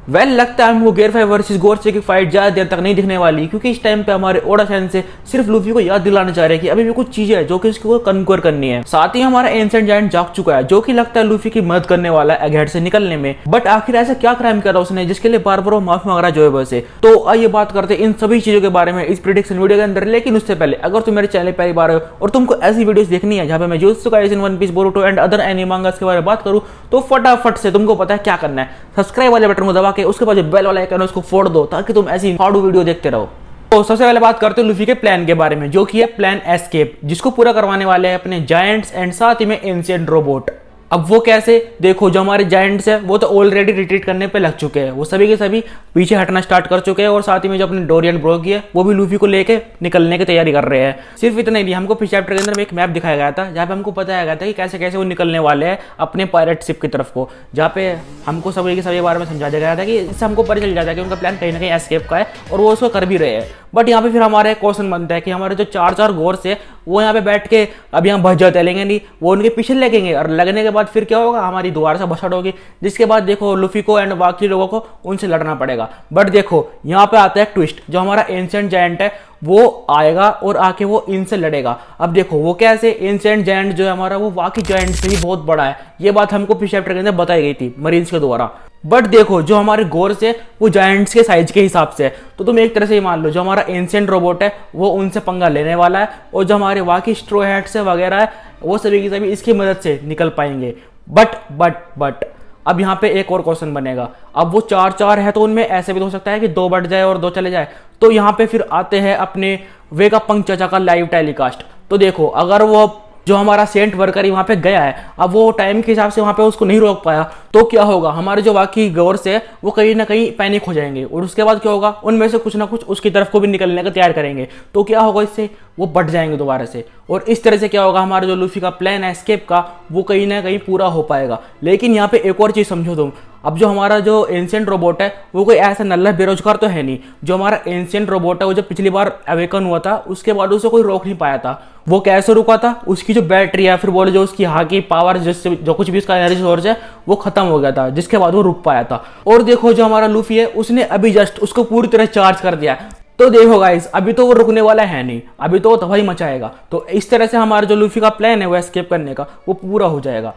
लगता है हमको गियर 5 वर्सेस गोरसे की फाइट ज्यादा देर तक नहीं दिखने वाली, क्योंकि इस टाइम पे हमारे ओडा सैन से सिर्फ लूफी को याद दिलाना चाह रहे हैं कि अभी भी कुछ चीजें है जो कि इसको कन्क्वर करनी है। साथ ही हमारा एंशिएंट जायंट जाग चुका है, जो कि लगता है लूफी की मदद करने वाला है एगहेड से निकलने में। बट आखिर ऐसा क्या क्राइम करा उसने जिसके लिए बार बार वो माफी मांग रहा है जोएबॉय से? तो आइए बात करते हैं इन सभी चीजों के बारे में इस प्रेडिक्शन वीडियो के अंदर। लेकिन उससे पहले अगर तुम मेरे चैनल पहली बार हो और तुमको ऐसी वीडियोस देखनी है जहां पे मैं Jujutsu Kaisen, One Piece, Boruto and other anime mangas के बारे में बात करूं, तो फटाफट से तुमको पता है क्या करना है, सब्सक्राइब वाले बटन को दबा के उसके बाद जो बेल वाला आइकन है उसको फोड़ दो ताकि तुम ऐसी फाड़ू वीडियो देखते रहो। तो सबसे पहले बात करते हैं लूफी के प्लान के बारे में, जो कि है प्लान एस्केप, जिसको पूरा करवाने वाले हैं अपने जायंट्स एंड साथ ही में एंशिएंट रोबोट। अब वो कैसे? देखो, जो हमारे जायंट्स है वो तो ऑलरेडी रिट्रीट करने पे लग चुके हैं, वो सभी के सभी पीछे हटना स्टार्ट कर चुके हैं और साथ ही में जो अपने डोरियन ब्रोगी है वो भी लूफी को लेके निकलने की तैयारी कर रहे हैं। सिर्फ इतना ही नहीं, हमको पिछले चैप्टर के अंदर में एक मैप दिखाया गया था जहाँ पे हमको बताया गया था कि कैसे कैसे वो निकलने वाले हैं अपने पायरेट शिप की तरफ को, जहाँ पे हमको सभी के सभी बारे में समझा दिया गया था कि इससे हमको पता चल जाता है कि उनका प्लान कहीं ना कहीं एस्केप का है और वो उसको कर भी रहे हैं। बट यहाँ पे फिर हमारा एक क्वेश्चन बनता है कि हमारे जो चार गोर्स है वो यहाँ पे बैठ के अब यहाँ भज जाते लेंगे नहीं, वो उनके पीछे लगेंगे और लगने के बाद फिर क्या होगा, हमारी दोबारा से भसड़ होगी, जिसके बाद देखो लूफी को एंड बाकी लोगों को उनसे लड़ना पड़ेगा। बट देखो यहाँ पे आता है ट्विस्ट, जो हमारा एंशिएंट जायंट है वो आएगा और आके वो इनसे लड़ेगा। अब देखो वो कैसे? एंशिएंट जायंट जो है हमारा वो बाकी जायंट से ही बहुत बड़ा है, ये बात हमको पिछले चैप्टर के अंदर बताई गई थी मरीन्स के द्वारा। बट देखो जो हमारे गोर्स है वो जायंट्स के साइज के हिसाब से है, तो तुम एक तरह से ये मान लो जो हमारा एंशिएंट रोबोट है वो उनसे पंगा लेने वाला है और जो हमारे बाकी स्ट्रो हैट्स है वगैरह है वो सभी की सभी इसकी मदद से निकल पाएंगे। बट अब यहाँ पे एक और क्वेश्चन बनेगा। अब वो चार है तो उनमें ऐसे भी तो हो सकता है कि 2 बढ़ जाए और 2 चले जाए। तो यहाँ पे फिर आते हैं अपने वेगापंक चाचा का लाइव टेलीकास्ट। तो देखो अगर वो जो हमारा सेंट वर्कर वहां पे गया है, अब वो टाइम के हिसाब से वहां पे उसको नहीं रोक पाया, तो क्या होगा, हमारे जो बाकी गोर्स है वो कहीं ना कहीं पैनिक हो जाएंगे और उसके बाद क्या होगा, उनमें से कुछ ना कुछ उसकी तरफ को भी निकलने का तैयार करेंगे। तो क्या होगा, इससे वो बढ़ जाएंगे दोबारा से और इस तरह से क्या होगा, हमारा जो लूफी का प्लान है एस्केप का वो कहीं ना कहीं पूरा हो पाएगा। लेकिन यहाँ पे एक और चीज समझो तुम, अब जो हमारा जो एंशिएंट रोबोट है वो कोई ऐसा नल्ला बेरोजगार तो है नहीं। जो हमारा एंशिएंट रोबोट है वो जब पिछली बार अवेकन हुआ था उसके बाद उसे कोई रोक नहीं पाया था। वो कैसे रुका था, उसकी जो बैटरी है फिर बोले जो उसकी हाकी पावर जिससे जो कुछ भी उसका एनर्जी सोर्स है वो खत्म हो गया था, जिसके बाद वो रुक पाया था। और देखो जो हमारा लूफी है उसने अभी जस्ट उसको पूरी तरह चार्ज कर दिया। तो देखो गाइस अभी तो वो रुकने वाला है नहीं, अभी तो वो तबाही मचाएगा। तो इस तरह से हमारा जो लूफी का प्लान है वो एस्केप करने का वो पूरा हो जाएगा।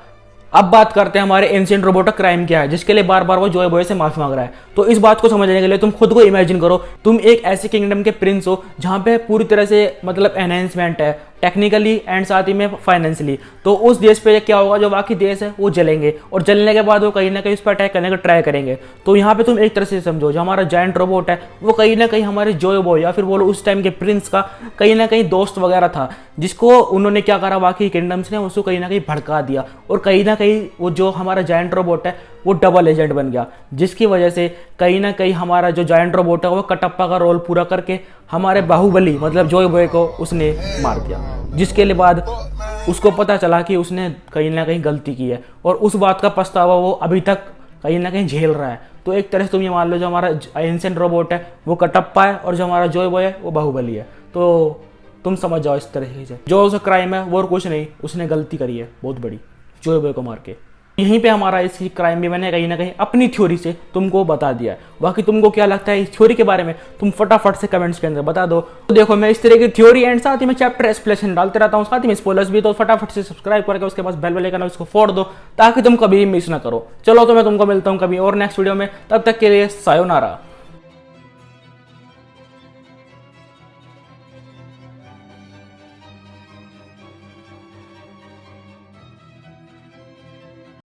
अब बात करते हैं हमारे एंशिएंट रोबोट का क्राइम क्या है जिसके लिए बार बार वो जोएबॉय से माफी मांग रहा है। तो इस बात को समझने के लिए तुम खुद को इमेजिन करो, तुम एक ऐसे किंगडम के प्रिंस हो जहां पे पूरी तरह से मतलब एनहेंसमेंट है टेक्निकली एंड साथ ही में फाइनेंशियली। तो उस देश पे क्या होगा, जो बाकी देश है वो जलेंगे और जलने के बाद वो कहीं ना कहीं उस पर अटैक करने का ट्राई करेंगे। तो यहाँ पे तुम एक तरह से समझो जो हमारा जायंट रोबोट है वो कहीं ना कहीं हमारे जोएबॉय या फिर बोलो उस टाइम के प्रिंस का कहीं ना कहीं दोस्त वगैरह था, जिसको उन्होंने क्या करा, बाकी किंगडम्स ने उसको कहीं ना कहीं भड़का दिया और कहीं ना कहीं वो जो हमारा जायंट रोबोट है वो डबल एजेंट बन गया, जिसकी वजह से कहीं ना कहीं हमारा जो जायंट रोबोट है वो कटप्पा का रोल पूरा करके हमारे बाहुबली मतलब जोएबॉय को उसने मार दिया। जिसके लिए बाद उसको पता चला कि उसने कहीं ना कहीं गलती की है और उस बात का पछतावा वो अभी तक कहीं ना कहीं झेल रहा है। तो एक तरह से तुम ये मान लो जो हमारा एंशिएंट रोबोट है वो कटप्पा है और जो हमारा जोएबॉय है वो बाहुबली है। तो तुम समझ जाओ इस तरह से जो उसका क्राइम है वो और कुछ नहीं, उसने गलती करी है बहुत बड़ी जोएबॉय को मार के। यहीं पे हमारा इसकी क्राइम भी मैंने कहीं ना कहीं अपनी थ्योरी से तुमको बता दिया है। बाकी तुमको क्या लगता है इस थ्योरी के बारे में तुम फटाफट से कमेंट्स के अंदर बता दो। तो देखो मैं इस तरह की थ्योरी एंड साथ ही में चैप्टर एक्सप्लेनेशन डालते रहता हूँ, साथ ही में स्पॉयलर्स भी। तो फटाफट से सब्सक्राइब करके उसके बाद बेल वाले का उसको फोड़ दो ताकि तुम कभी मिस ना करो। चलो तो मैं तुमको मिलता हूँ कभी और नेक्स्ट वीडियो में, तब तक के लिए सायोनारा।